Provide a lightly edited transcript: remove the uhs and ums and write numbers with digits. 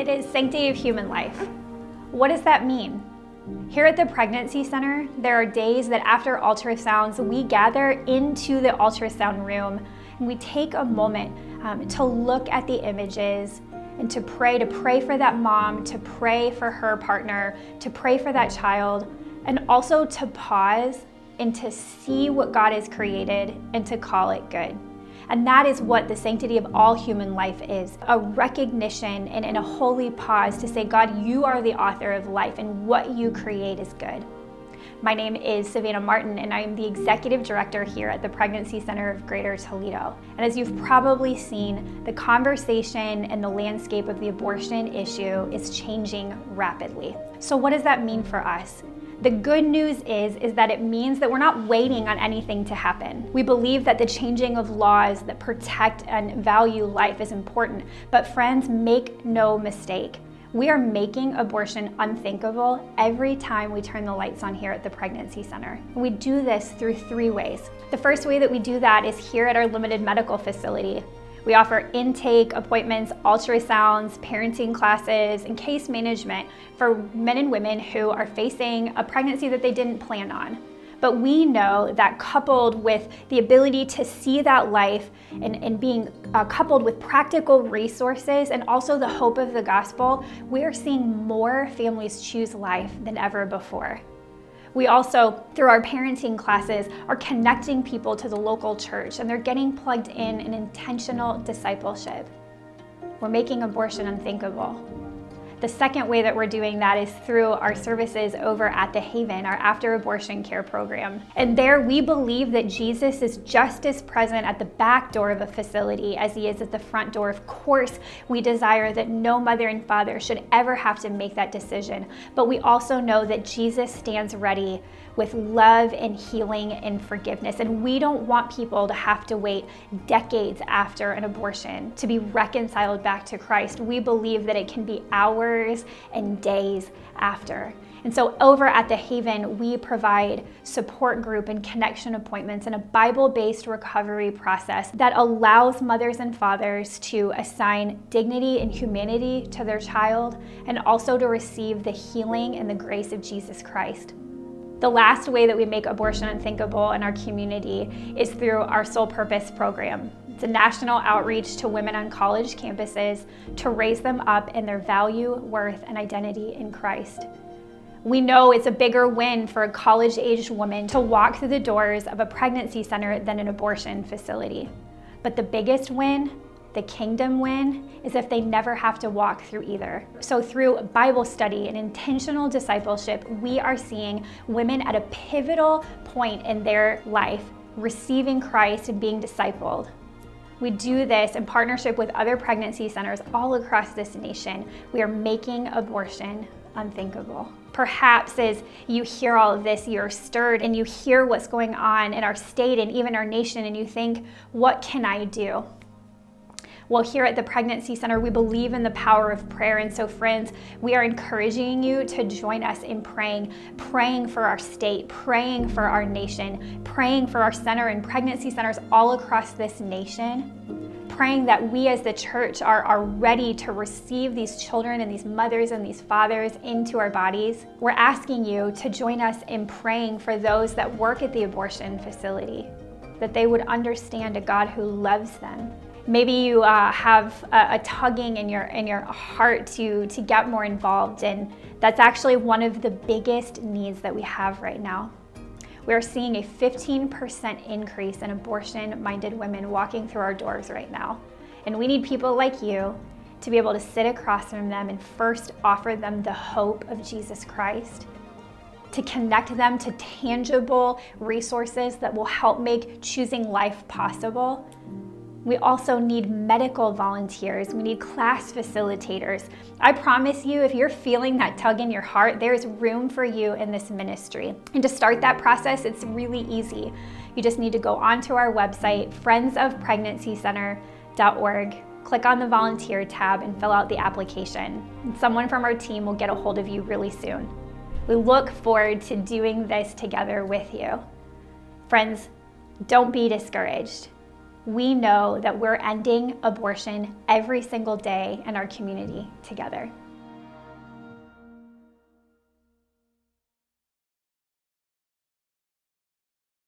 It is sanctity of human life. What does that mean? Here at the Pregnancy Center, there are days that after ultrasounds, we gather into the ultrasound room and we take a moment to look at the images and to pray for that mom, to pray for her partner, to pray for that child, and also to pause and to see what God has created and to call it good. And that is what the sanctity of all human life is, a recognition and a holy pause to say, God, you are the author of life and what you create is good. My name is Savannah Martin and I am the Executive Director here at the Pregnancy Center of Greater Toledo. And as you've probably seen, the conversation and the landscape of the abortion issue is changing rapidly. So what does that mean for us? The good news is that it means that we're not waiting on anything to happen. We believe that the changing of laws that protect and value life is important, but friends, make no mistake. We are making abortion unthinkable every time we turn the lights on here at the Pregnancy Center. And we do this through 3 ways. The first way that we do that is here at our limited medical facility. We offer intake appointments, ultrasounds, parenting classes, and case management for men and women who are facing a pregnancy that they didn't plan on. But we know that coupled with the ability to see that life and being coupled with practical resources and also the hope of the gospel, we are seeing more families choose life than ever before. We also, through our parenting classes, are connecting people to the local church and they're getting plugged in intentional discipleship. We're making abortion unthinkable. The second way that we're doing that is through our services over at The Haven, our after-abortion care program. And there we believe that Jesus is just as present at the back door of a facility as he is at the front door. Of course, we desire that no mother and father should ever have to make that decision. But we also know that Jesus stands ready with love and healing and forgiveness. And we don't want people to have to wait decades after an abortion to be reconciled back to Christ. We believe that it can be hours and days after. And so over at The Haven, we provide support group and connection appointments and a Bible-based recovery process that allows mothers and fathers to assign dignity and humanity to their child and also to receive the healing and the grace of Jesus Christ. The last way that we make abortion unthinkable in our community is through our Soul Purpose program. It's a national outreach to women on college campuses to raise them up in their value, worth, and identity in Christ. We know it's a bigger win for a college-aged woman to walk through the doors of a pregnancy center than an abortion facility. But the biggest win, the kingdom win, is if they never have to walk through either. So through Bible study and intentional discipleship, we are seeing women at a pivotal point in their life receiving Christ and being discipled. We do this in partnership with other pregnancy centers all across this nation. We are making abortion unthinkable. Perhaps as you hear all of this, you're stirred and you hear what's going on in our state and even our nation, and you think, what can I do? Well, here at the Pregnancy Center, we believe in the power of prayer. And so friends, we are encouraging you to join us in praying for our state, praying for our nation, praying for our center and pregnancy centers all across this nation, praying that we as the church are ready to receive these children and these mothers and these fathers into our bodies. We're asking you to join us in praying for those that work at the abortion facility, that they would understand a God who loves them. Maybe you have a tugging in your heart to get more involved, and that's actually one of the biggest needs that we have right now. We're seeing a 15% increase in abortion-minded women walking through our doors right now. And we need people like you to be able to sit across from them and first offer them the hope of Jesus Christ, to connect them to tangible resources that will help make choosing life possible. We also need medical volunteers. We need class facilitators. I promise you, if you're feeling that tug in your heart, there's room for you in this ministry. And to start that process, it's really easy. You just need to go onto our website, friendsofpregnancycenter.org, click on the volunteer tab and fill out the application. And someone from our team will get a hold of you really soon. We look forward to doing this together with you. Friends, don't be discouraged. we know that we're ending abortion every single day in our community together.